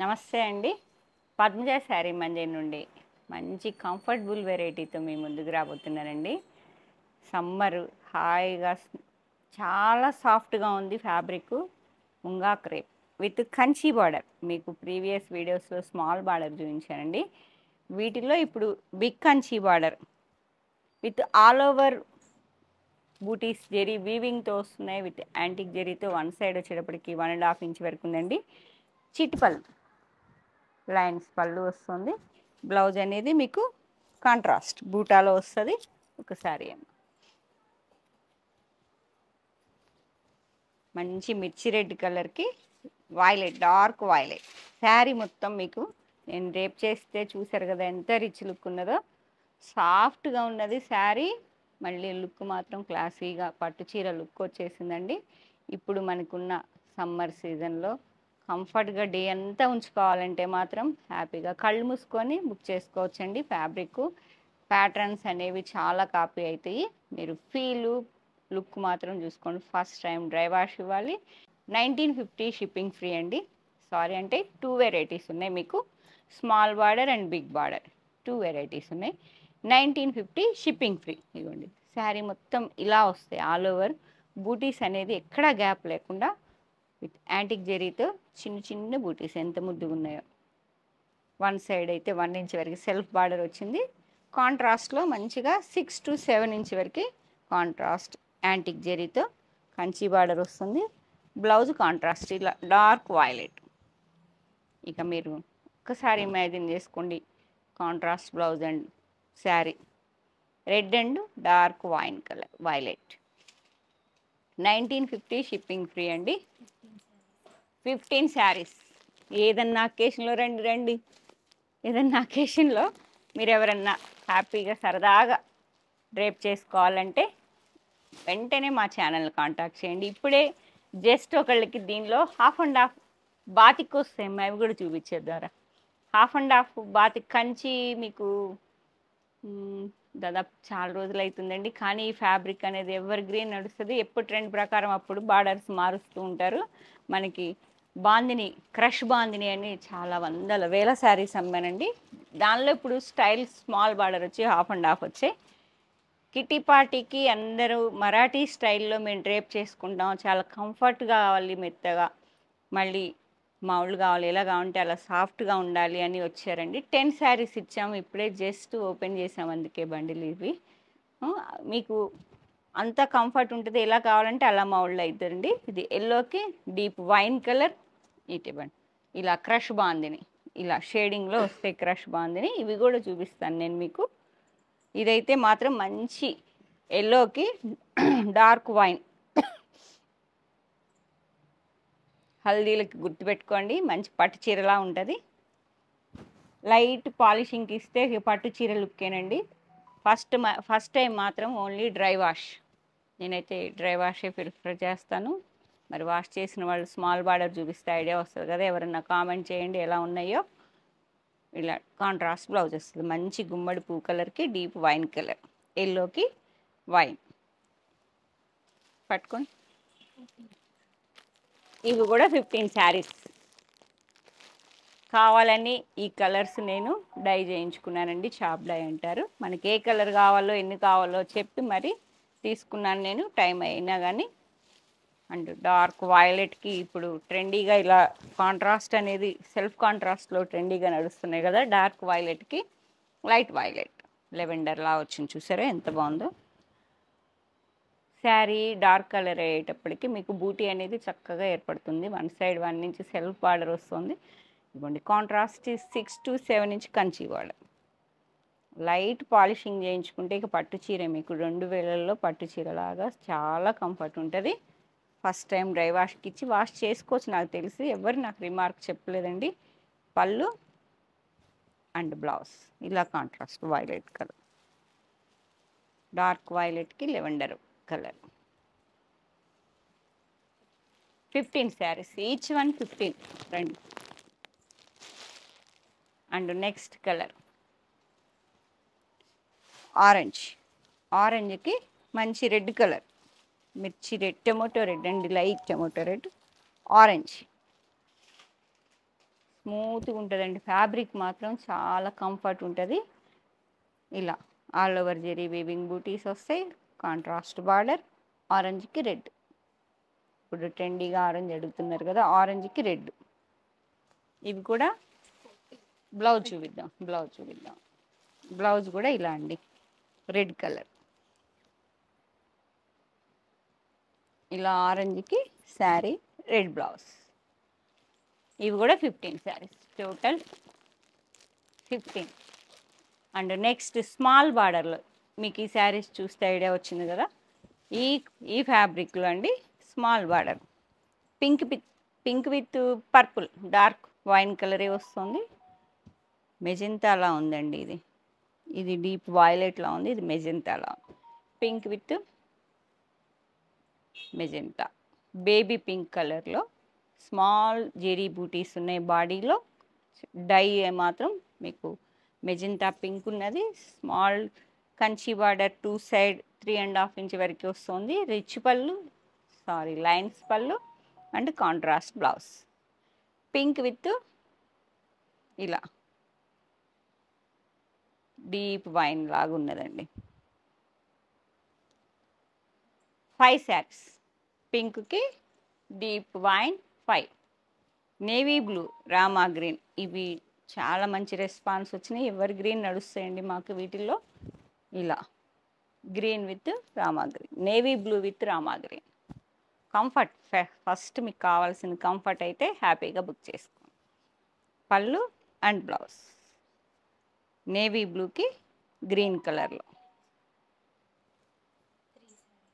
నమస్తే అండి. పద్మజ శారీ మందిర్ నుండి మంచి కంఫర్టబుల్ వెరైటీతో మీ ముందుకు రాబోతున్నానండి. సమ్మర్ హాయిగా చాలా సాఫ్ట్గా ఉంది fabric. Munga crepe with Kanchi border. మీకు ప్రీవియస్ వీడియోస్లో స్మాల్ బార్డర్ చూపించానండి. వీటిలో ఇప్పుడు big Kanchi border with all over buties zari వీవింగ్తో వస్తున్నాయి. విత్ యాంటిక్ జెరీతో వన్ సైడ్ వచ్చేటప్పటికి 1.5 ఇంచ్ వరకు ఉందండి. చిట్పల్ లైన్స్ పళ్ళు వస్తుంది. బ్లౌజ్ అనేది మీకు కాంట్రాస్ట్ బూటాలో వస్తుంది. ఒకసారి మంచి మిర్చి రెడ్ కలర్కి వైలెట్, డార్క్ వైలెట్ శారీ మొత్తం మీకు నేను రేప్ చేస్తే చూసారు కదా ఎంత రిచ్ లుక్ ఉన్నదో. సాఫ్ట్గా ఉన్నది శారీ. మళ్ళీ లుక్ మాత్రం క్లాసీగా పట్టు చీర లుక్ వచ్చేసిందండి. ఇప్పుడు మనకున్న సమ్మర్ సీజన్లో కంఫర్ట్గా డే అంతా ఉంచుకోవాలంటే మాత్రం హ్యాపీగా కళ్ళు మూసుకొని బుక్ చేసుకోవచ్చండి. ఫ్యాబ్రిక్ ప్యాటర్న్స్ అనేవి చాలా కాపీ అవుతాయి. మీరు ఫీలు లుక్ మాత్రం చూసుకోండి. ఫస్ట్ టైం డ్రై వాష్ ఇవ్వాలి. 1950 షిప్పింగ్ ఫ్రీ అండి. సారీ అంటే 2 వెరైటీస్ ఉన్నాయి మీకు. Small border and big border 2 varieties ఉన్నాయి. 1950 షిప్పింగ్ ఫ్రీ. ఇవ్వండి శారీ మొత్తం ఇలా వస్తాయి. ఆల్ ఓవర్ బూటీస్ అనేది ఎక్కడా గ్యాప్ లేకుండా విత్ యాంటిక్ జెరీతో చిన్న చిన్న బూటీస్ ఎంత ముద్దుగా ఉన్నాయో. వన్ సైడ్ అయితే 1 ఇంచ్ వరకు సెల్ఫ్ బార్డర్ వచ్చింది. కాంట్రాస్ట్లో మంచిగా 6 to 7 ఇంచ్ వరకు కాంట్రాస్ట్ యాంటిక్ జెరీతో కంచి బార్డర్ వస్తుంది. బ్లౌజ్ కాంట్రాస్ట్ ఇలా డార్క్ వైలెట్. ఇక మీరు ఒక్కసారి ఇమాజిన్ చేసుకోండి contrast blouse and sari red and dark wine colour violet. 1950 shipping free అండి. 15 శారీస్. ఏదన్నా అకేషన్లో రండి. ఏదన్నా అకేషన్లో మీరు ఎవరన్నా హ్యాపీగా సరదాగా డ్రేప్ చేసుకోవాలంటే వెంటనే మా ఛానల్ కాంటాక్ట్ చేయండి. ఇప్పుడే జస్ట్ ఒకళ్ళకి దీనిలో హాఫ్ అండ్ హాఫ్ బాతిక్ వస్తాయి. అవి కూడా చూపించేద్దారా. Half and half batik Kanchi మీకు దాదాపు చాలా రోజులు అవుతుందండి. కానీ ఈ ఫ్యాబ్రిక్ అనేది ఎవర్ గ్రీన్ నడుస్తుంది. ఎప్పుడు ట్రెండ్ ప్రకారం అప్పుడు బార్డర్స్ మారుస్తూ ఉంటారు. మనకి బాందిని క్రష్ బాందిని అని చాలా వందల వేల శారీస్ అమ్మానండి. దానిలో ఇప్పుడు స్టైల్ స్మాల్ బార్డర్ వచ్చి హాఫ్ అండ్ హాఫ్ వచ్చాయి. కిటీ పార్టీకి అందరూ మరాఠీ స్టైల్లో మేము డ్రేప్ చేసుకుంటాం. చాలా కంఫర్ట్గా కావాలి, మెత్తగా, మళ్ళీ మామూలు కావాలి, ఎలా కావాలంటే అలా సాఫ్ట్గా ఉండాలి అని వచ్చారండి. 10 శారీస్ ఇచ్చాము. ఇప్పుడే జస్ట్ ఓపెన్ చేసాము, అందుకే బండిల్ ఇవి. మీకు అంత కంఫర్ట్ ఉంటుంది. ఎలా కావాలంటే అలా మౌల్డ్ అవుతుందండి. ఇది ఎల్లోకి డీప్ వైన్ కలర్ ఇవ్వండి. ఇలా క్రష్ బాందిని ఇలా షేడింగ్లో వస్తాయి. క్రష్ బాందిని ఇవి కూడా చూపిస్తాను నేను మీకు. ఇదైతే మాత్రం మంచి ఎల్లోకి డార్క్ వైన్. హల్దీలకి గుర్తుపెట్టుకోండి. మంచి పట్టు చీరలా ఉంటుంది. లైట్ పాలిషింగ్కి ఇస్తే పట్టు చీర లుక్కేనండి. ఫస్ట్ టైం మాత్రం ఓన్లీ డ్రై వాష్. నేనైతే డ్రై వాషే ప్రిఫర్ చేస్తాను. మరి వాష్ చేసిన వాళ్ళు స్మాల్ బార్డర్ చూపిస్తే ఐడియా వస్తుంది కదా. ఎవరన్నా కామెంట్ చేయండి ఎలా ఉన్నాయో. ఇలా కాంట్రాస్ట్ బ్లౌజ్ వస్తుంది. మంచి గుమ్మడి పువ్వు కలర్కి డీప్ వైన్ కలర్, ఎల్లోకి వైన్. పట్టుకోండి. ఇవి కూడా 15 శారీస్. కావాలని ఈ కలర్స్ నేను డై చేయించుకున్నానండి. చాప్ డై అంటారు. మనకి ఏ కలర్ కావాలో ఎన్ని కావాలో చెప్పి మరి తీసుకున్నాను నేను, టైం అయినా కానీ. అండ్ డార్క్ వైలెట్కి ఇప్పుడు ట్రెండీగా ఇలా కాంట్రాస్ట్ అనేది సెల్ఫ్ కాంట్రాస్ట్లో ట్రెండీగా నడుస్తున్నాయి కదా. డార్క్ వైలెట్కి లైట్ వైలెట్ లెవెండర్లా వచ్చింది. చూసారా ఎంత బాగుందో. శారీ డార్క్ కలర్ అయ్యేటప్పటికి మీకు బూటీ అనేది చక్కగా ఏర్పడుతుంది. One side 1 inch self border వస్తుంది. ఇవ్వండి contrast 6 to 7 inch Kanchi border. Light polishing చేయించుకుంటే ఇక పట్టు చీర మీకు 2000లో పట్టు చీరలాగా చాలా కంఫర్ట్ ఉంటుంది. ఫస్ట్ టైం డ్రై వాష్కి ఇచ్చి వాష్ చేసుకోవచ్చు. నాకు తెలిసి ఎవరు నాకు రిమార్క్ చెప్పలేదండి. పళ్ళు అండ్ బ్లౌజ్ ఇలా కాంట్రాస్ట్ వైలెట్ కలర్, డార్క్ వైలెట్కి lavender colour. 15 saris, each one 15 రండి. అండ్ నెక్స్ట్ కలర్ ఆరెంజ్కి మంచి రెడ్ కలర్, మిర్చి రెడ్, టొమాటో రెడ్ అండి, లైట్ టొమాటో రెడ్, ఆరెంజ్. స్మూత్గా ఉంటుందండి. ఫ్యాబ్రిక్ మాత్రం చాలా కంఫర్ట్ ఉంటుంది. ఇలా all over zari weaving buties వస్తాయి. కాంట్రాస్ట్ బార్డర్, ఆరెంజ్కి రెడ్. ఇప్పుడు ట్రెండీగా ఆరెంజ్ అడుగుతున్నారు కదా, ఆరెంజ్కి రెడ్. ఇవి కూడా బ్లౌజ్ చూపిద్దాం. బ్లౌజ్ కూడా ఇలా అండి, రెడ్ కలర్. ఇలా ఆరెంజ్కి శారీ, రెడ్ బ్లౌజ్. ఇవి కూడా 15 saris, total 15. And next small బార్డర్లో మీకు ఈ శారీస్ చూస్తే ఐడియా వచ్చింది కదా, ఈ ఫ్యాబ్రిక్లో అండి small border, pink with purple, dark wine కలరే వస్తుంది. మెజెంతాలా ఉందండి ఇది డీప్ వైలెట్లా ఉంది, ఇది మెజెంతాలా. Pink with magenta, baby pink కలర్లో స్మాల్ జెరీ బూటీస్ ఉన్నాయి బాడీలో. డై మాత్రం మీకు మెజెంతా పింక్ ఉన్నది. Small Kanchi border 2 side 3.5 inch వరకు వస్తుంది. Rich pallu, lines pallu and contrast blouse. Pink with ఇలా డీప్ వైన్ లాగా ఉన్నదండి. 5 శారీస్, పింక్కి deep wine 5. Navy blue, Rama green, ఇవి చాలా మంచి రెస్పాన్స్ వచ్చినాయి. ఎవర్ గ్రీన్ నడుస్తాయండి మాకు వీటిల్లో. ఇలా green with Rama green, navy blue with Rama green. Comfort first మీకు కావాల్సిన కంఫర్ట్ అయితే హ్యాపీగా బుక్ చేసుకోండి. పళ్ళు అండ్ బ్లౌజ్ నేవీ బ్లూకి గ్రీన్ కలర్లో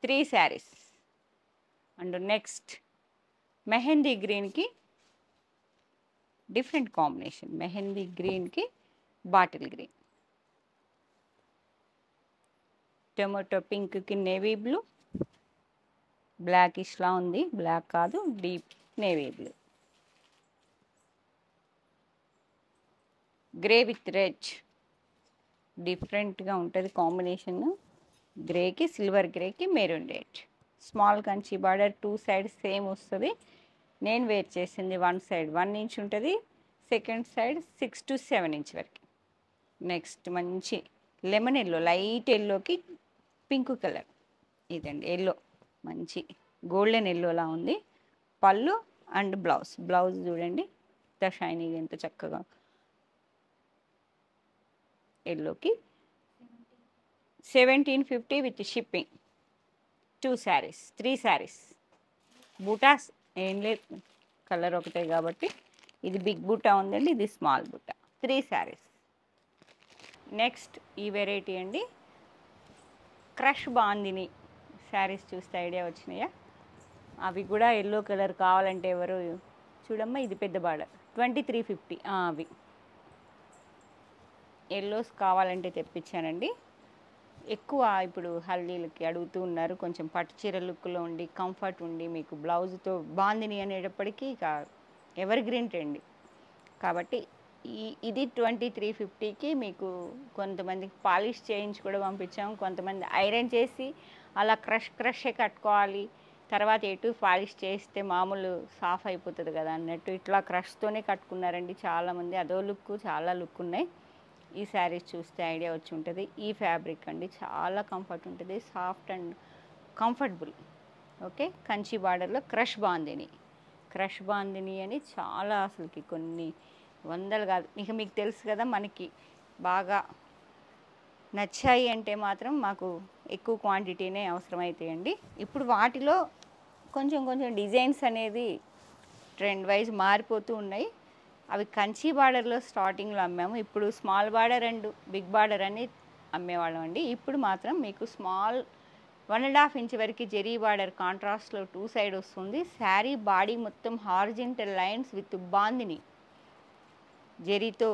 3 శారీస్. అండ్ నెక్స్ట్ మెహందీ గ్రీన్కి డిఫరెంట్ కాంబినేషన్, మెహందీ గ్రీన్కి బాటిల్ గ్రీన్, టొమాటో పింక్కి నేవీ బ్లూ, బ్లాకిష్లా ఉంది, బ్లాక్ కాదు, deep navy blue, grey with red, డిఫరెంట్గా ఉంటుంది కాంబినేషన్. గ్రేకి సిల్వర్ గ్రేకి maroon red. Small Kanchi border 2 side same వస్తుంది. నేను వేర్ చేసింది 1 సైడ్ 1 ఇంచ్ ఉంటుంది, సెకండ్ సైడ్ 6 to 7 ఇంచ్ వరకు. నెక్స్ట్ మంచి లెమన్ ఎల్లో, లైట్ ఎల్లోకి పింక్ కలర్, ఇదండి ఎల్లో, మంచి గోల్డెన్ ఎల్లోలా ఉంది. పళ్ళు అండ్ బ్లౌజ్ చూడండి ఎంత షైనీగా, ఎంత చక్కగా. ఎల్లోకి 1750 విత్ షిప్పింగ్. 2 శారీస్, 3 శారీస్. బూటాస్ ఏం లేదు, కలర్ ఒకటే కాబట్టి. ఇది బిగ్ బూటా ఉందండి, ఇది స్మాల్ బూటా. 3 శారీస్. నెక్స్ట్ ఈ వెరైటీ అండి, క్రష్ బాందిని శారీస్ చూస్తే ఐడియా వచ్చినాయా? అవి కూడా ఎల్లో కలర్ కావాలంటే ఎవరు చూడమ్మా, ఇది పెద్ద బార్డర్ 2350. అవి ఎల్లోస్ కావాలంటే తెప్పించానండి. ఎక్కువ ఇప్పుడు హల్దీలకి అడుగుతూ ఉన్నారు, కొంచెం పట్టు చీర లుక్లో ఉండి కంఫర్ట్ ఉండి మీకు బ్లౌజ్తో బాందిని అనేటప్పటికీ ఇక ఎవర్ గ్రీన్ ట్రెండ్ కాబట్టి ఇది 2350కి మీకు కొంతమందికి పాలిష్ చేయించి కూడా పంపించాము. కొంతమంది ఐరన్ చేసి అలా క్రషే కట్టుకోవాలి, తర్వాత ఎటు పాలిష్ చేస్తే మామూలు సాఫ్ అయిపోతుంది కదా అన్నట్టు ఇట్లా క్రష్తోనే కట్టుకున్నారండి చాలామంది. అదో లుక్, చాలా లుక్ ఉన్నాయి. ఈ శారీస్ చూస్తే ఐడియా వచ్చి ఉంటుంది. ఈ ఫ్యాబ్రిక్ అండి చాలా కంఫర్ట్ ఉంటుంది, soft and comfortable. Okay, Kanchi బార్డర్లో క్రష్ బాందిని అని చాలా, అసలుకి కొన్ని వందలు కాదు, ఇక మీకు తెలుసు కదా, మనకి బాగా నచ్చాయి అంటే మాత్రం మాకు ఎక్కువ క్వాంటిటీనే అవసరమవుతాయండి. ఇప్పుడు వాటిలో కొంచెం డిజైన్స్ అనేది ట్రెండ్ వైజ్ మారిపోతూ ఉన్నాయి. అవి కంచి బార్డర్లో స్టార్టింగ్లో అమ్మాము, ఇప్పుడు small border and big border అని అమ్మేవాళ్ళం అండి. ఇప్పుడు మాత్రం మీకు స్మాల్ 1.5 ఇంచ్ వరకు జెరీ బార్డర్ కాంట్రాస్ట్లో 2 సైడ్ వస్తుంది. శారీ బాడీ మొత్తం హారిజెంటల్ లైన్స్ విత్ బాందిని, జెరీతో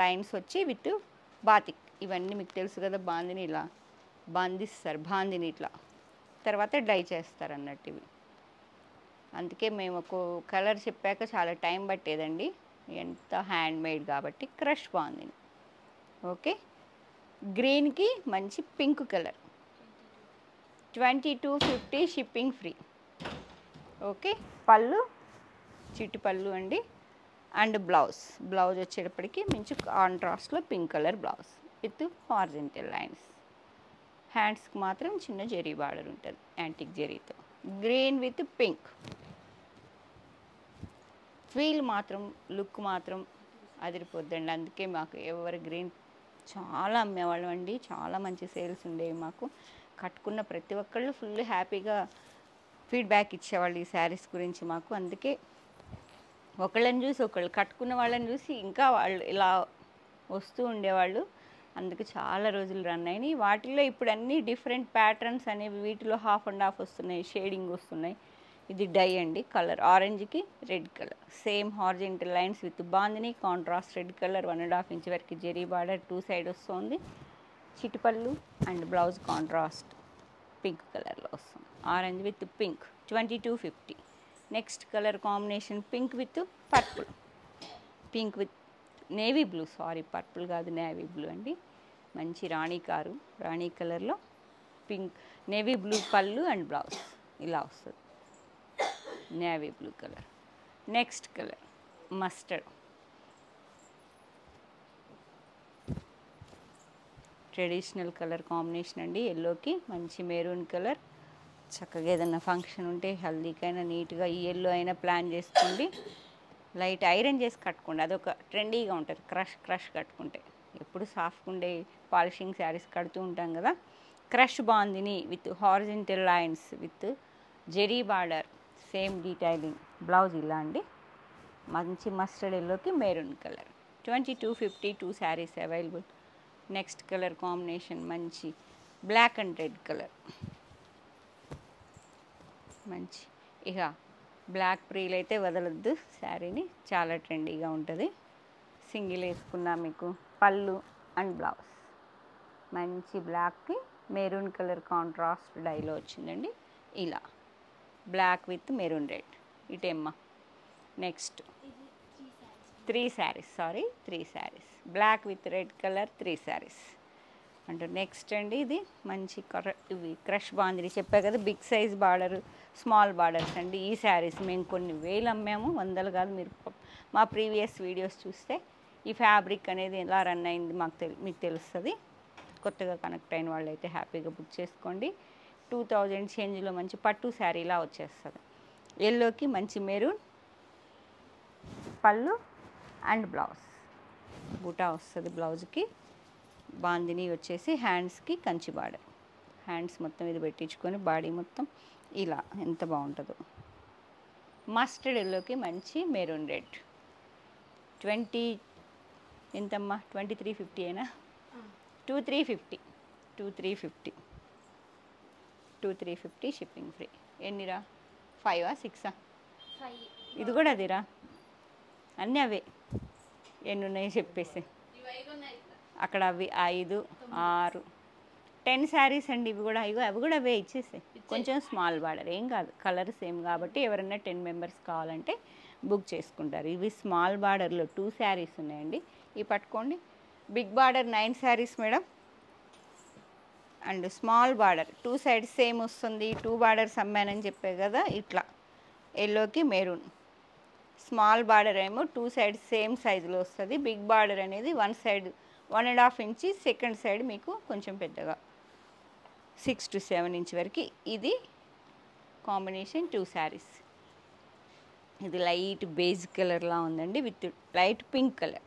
లైన్స్ వచ్చి విత్ బాతిక్. ఇవన్నీ మీకు తెలుసు కదా, బాందిని ఇలా బంధిస్తారు, బాందిని ఇట్లా తర్వాత డై చేస్తారు అన్నట్టు ఇవి. అందుకే మేము ఒక కలర్ చెప్పాక చాలా టైం పట్టేదండి, ఎంత హ్యాండ్ మేడ్ కాబట్టి. క్రష్ బాందిని. ఓకే, గ్రీన్కి మంచి pink colour, 2250 shipping free. Okay, పళ్ళు చిట్టు పళ్ళు అండి, అండ్ బ్లౌజ్ వచ్చేటప్పటికి మంచి కాంట్రాస్ట్లో pink colour blouse with horizontal lines. హ్యాండ్స్కి మాత్రం చిన్న జరీ బార్డర్ ఉంటుంది యాంటిక్ జరీతో. Green with pink. ఫీల్ మాత్రం లుక్ మాత్రం అదిరిపోద్దండి. అందుకే మాకు ఎవరి గ్రీన్ చాలా అమ్మేవాళ్ళం అండి. చాలా మంచి సేల్స్ ఉండేవి మాకు. కట్టుకున్న ప్రతి ఒక్కళ్ళు ఫుల్ హ్యాపీగా ఫీడ్బ్యాక్ ఇచ్చేవాళ్ళు ఈ శారీస్ గురించి మాకు. అందుకే ఒకళ్ళని చూసి ఒకళ్ళు కట్టుకున్న వాళ్ళని చూసి ఇంకా వాళ్ళు ఇలా వస్తూ ఉండేవాళ్ళు. అందుకు చాలా రోజులు రన్ అయినాయి. వాటిల్లో ఇప్పుడు అన్నీ డిఫరెంట్ ప్యాటర్న్స్ అనేవి వీటిలో హాఫ్ అండ్ హాఫ్ వస్తున్నాయి, షేడింగ్ వస్తున్నాయి. ఇది డై అండి, కలర్ ఆరెంజ్కి red colour, same horizontal lines with bandhani contrast red colour 1.5 inch వరకు జరీ బార్డర్ 2 సైడ్ వస్తుంది. చిటిపళ్ళు అండ్ బ్లౌజ్ కాంట్రాస్ట్ పింక్ కలర్లో వస్తుంది. Orange with pink 2250. Next colour combination pink with purple, pink with navy blue, sorry purple కాదు navy blue అండి. మంచి రాణి కలర్లో pink navy blue pallu and blouse ఇలా వస్తుంది, navy blue colour. Next colour mustard, traditional colour combination అండి. ఎల్లోకి మంచి మెరూన్ కలర్. చక్కగా ఏదైనా ఫంక్షన్ ఉంటే హల్దీకైనా నీట్గా ఈ ఎల్లో అయినా ప్లాన్ చేసుకోండి. లైట్ ఐరన్ చేసి కట్టుకోండి, అదొక ట్రెండీగా ఉంటుంది. క్రష్ కట్టుకుంటే ఎప్పుడు సాఫ్ట్గా ఉండే పాలిషింగ్ శారీస్ కడుతూ ఉంటాం కదా. Crush bandhani with horizontal lines with zari border, same detailing. Blouse ఇలా అండి, మంచి మస్టర్డ్ ఎల్లోకి maroon colour. 2250 2 saris available. Next colour combination మంచి బ్లాక్ అండ్ రెడ్ కలర్. మంచి ఇక బ్లాక్ ప్రీల్ అయితే వదలొద్దు శారీని, చాలా ట్రెండీగా ఉంటుంది. సింగిల్ వేసుకున్నా మీకు పళ్ళు అండ్ బ్లౌజ్ మంచి బ్లాక్కి మెరూన్ కలర్ కాంట్రాస్ట్ డైలో వచ్చిందండి. ఇలా బ్లాక్ విత్ మెరూన్ రెడ్. ఇటేమ్మా next 3 saris black with red colour 3 saris. అంటే నెక్స్ట్ అండి ఇది మంచి ఇవి క్రష్ బాందిని చెప్పా కదా, big size border small borders అండి. ఈ శారీస్ మేము కొన్ని వేలు అమ్మాము, వందలు కాదు. మీరు మా ప్రీవియస్ వీడియోస్ చూస్తే ఈ ఫ్యాబ్రిక్ అనేది ఎలా రన్ అయింది మీకు తెలుస్తుంది. కొత్తగా కనెక్ట్ అయిన వాళ్ళు అయితే హ్యాపీగా బుక్ చేసుకోండి. 2000 చేంజ్లో మంచి పట్టు శారీలా వచ్చేస్తుంది. ఎల్లోకి మంచి మెరూన్ పళ్ళు అండ్ బ్లౌజ్ బూటా వస్తుంది. బ్లౌజ్కి బాందిని వచ్చేసి హ్యాండ్స్కి కంచి బార్డర్. హ్యాండ్స్ మొత్తం ఇది పెట్టించుకొని బాడీ మొత్తం ఇలా ఎంత బాగుంటుందో. మస్టర్డ్ ఎల్లోకి మంచి మెరూన్ రెడ్. 20 ఎంతమ్మా 2350 అయినా 2350 షిప్పింగ్ ఫ్రీ. ఎన్నిరా 5 6 ఇది కూడా అదేరా, అన్నీ అవే. ఎన్ని ఉన్నాయి చెప్పేసి అక్కడ అవి 5 6 10 శారీస్ అండి. ఇవి కూడా అవి కూడా అవే ఇచ్చేసాయి. కొంచెం స్మాల్ బార్డర్ ఏం కాదు, కలర్ సేమ్ కాబట్టి ఎవరైనా 10 మెంబర్స్ కావాలంటే బుక్ చేసుకుంటారు. ఇవి స్మాల్ బార్డర్లో 2 శారీస్ ఉన్నాయండి, ఇవి పట్టుకోండి. Big border 9 saris madam, and small border 2 sides same వస్తుంది. 2 బార్డర్స్ అమ్మానని చెప్పే కదా, ఇట్లా ఎల్లోకి మెరూన్. స్మాల్ బార్డర్ ఏమో 2 సైడ్స్ సేమ్ సైజులో వస్తుంది. బిగ్ బార్డర్ అనేది 1 సైడ్ 1.5 ఇంచ్, సెకండ్ సైడ్ మీకు కొంచెం పెద్దగా 6 to 7 ఇంచ్ వరకు. ఇది కాంబినేషన్ 2 శారీస్. ఇది లైట్ బేజ్ కలర్లా ఉందండి విత్ లైట్ పింక్ కలర్.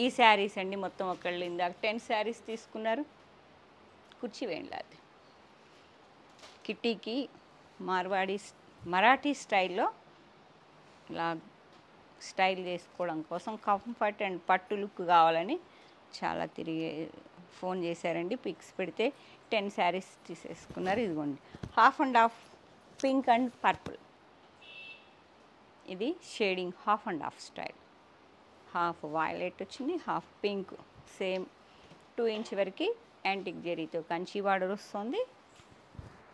ఈ శారీస్ అండి మొత్తం ఒకళ్ళు ఇందాక 10 శారీస్ తీసుకున్నారు. కుర్చీ వేయండి. కిట్టీకి మరాఠీ స్టైల్లో ఇలా స్టైల్ చేసుకోవడం కోసం కంఫర్ట్ అండ్ పట్టు లుక్ కావాలని చాలా ఫోన్ చేశారండి. పిక్స్ పెడితే 10 శారీస్ తీసేసుకున్నారు. ఇదిగోండి half and half pink and purple. ఇది shading half and half style. Half violet వచ్చింది, హాఫ్ పింక్. సేమ్ 2 ఇంచ్ వరకు యాంటిక్ జరీతో కంచి బార్డర్ వస్తుంది.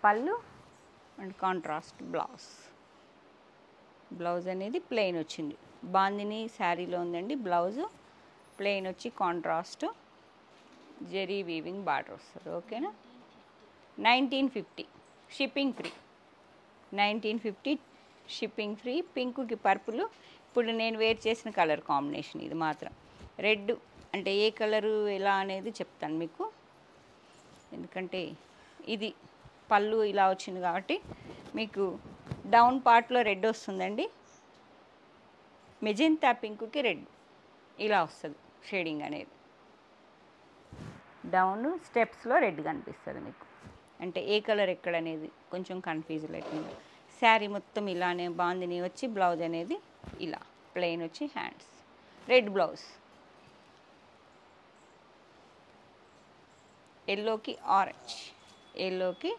పళ్ళు అండ్ కాంట్రాస్ట్ బ్లౌజ్ అనేది ప్లెయిన్ వచ్చింది. బాందిని శారీలో ఉందండి. బ్లౌజ్ ప్లెయిన్ వచ్చి కాంట్రాస్ట్ జరీ వీవింగ్ బార్డర్ వస్తుంది. ఓకేనా. 1950 షిప్పింగ్ ఫ్రీ. 1950 shipping free. పింక్కి పర్పుల్. ఇప్పుడు నేను వేర్ చేసిన కలర్ కాంబినేషన్ ఇది మాత్రం. రెడ్ అంటే ఏ కలరు ఎలా అనేది చెప్తాను మీకు, ఎందుకంటే ఇది పళ్ళు ఇలా వచ్చింది కాబట్టి మీకు డౌన్ పార్ట్లో రెడ్ వస్తుందండి. మెజెంతా పింక్కి రెడ్ ఇలా వస్తుంది షేడింగ్ అనేది. డౌన్ స్టెప్స్లో రెడ్ కనిపిస్తుంది మీకు, అంటే ఏ కలర్ ఎక్కడ అనేది కొంచెం కన్ఫ్యూజ్ అవుతుంది. శారీ మొత్తం ఇలానే బాందిని వచ్చి బ్లౌజ్ అనేది ఇలా ప్లెయిన్ వచ్చి హ్యాండ్స్, రెడ్ బ్లౌజ్. ఎల్లోకి ఆరెంజ్, ఎల్లోకి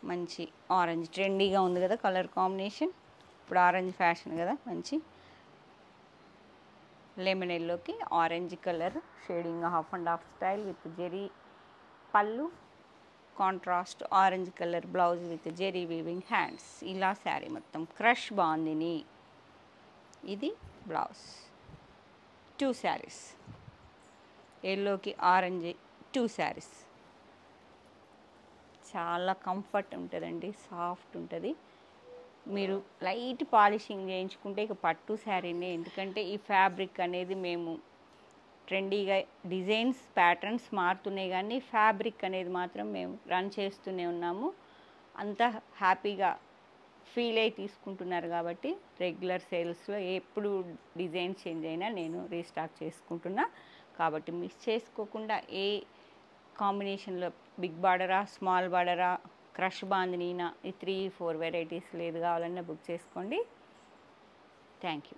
మంచి ఆరెంజ్ ట్రెండీగా ఉంది కదా కలర్ కాంబినేషన్. ఇప్పుడు ఆరెంజ్ ఫ్యాషన్ కదా, మంచి లెమన్ ఎల్లోకి orange colour shading half and half style with zari పళ్ళు, contrast orange colour blouse with zari weaving hands. ఇలా శారీ మొత్తం క్రష్ బాందిని. ఇది బ్లౌజ్. 2 శారీస్, ఎల్లోకి ఆరెంజ్ 2 శారీస్. చాలా కంఫర్ట్ ఉంటుందండి, సాఫ్ట్ ఉంటుంది. మీరు లైట్ పాలిషింగ్ చేయించుకుంటే ఇక పట్టు శారీనే, ఎందుకంటే ఈ ఫ్యాబ్రిక్ అనేది మేము ట్రెండీగా డిజైన్స్ ప్యాటర్న్స్ మారుతున్నాయి కానీ ఫ్యాబ్రిక్ అనేది మాత్రం మేము రన్ చేస్తూనే ఉన్నాము. అంత హ్యాపీగా ఫీల్ అయి తీసుకుంటున్నారు కాబట్టి రెగ్యులర్ సేల్స్లో ఎప్పుడు డిజైన్ చేంజ్ అయినా నేను రీస్టాక్ చేసుకుంటున్నా. కాబట్టి మిస్ చేసుకోకుండా ఏ కాంబినేషన్లో బిగ్ బార్డరా స్మాల్ బార్డరా క్రష్ బాందినీనా ఈ 3-4 వెరైటీస్ లేదు కావాలన్నా బుక్ చేసుకోండి. Thank you.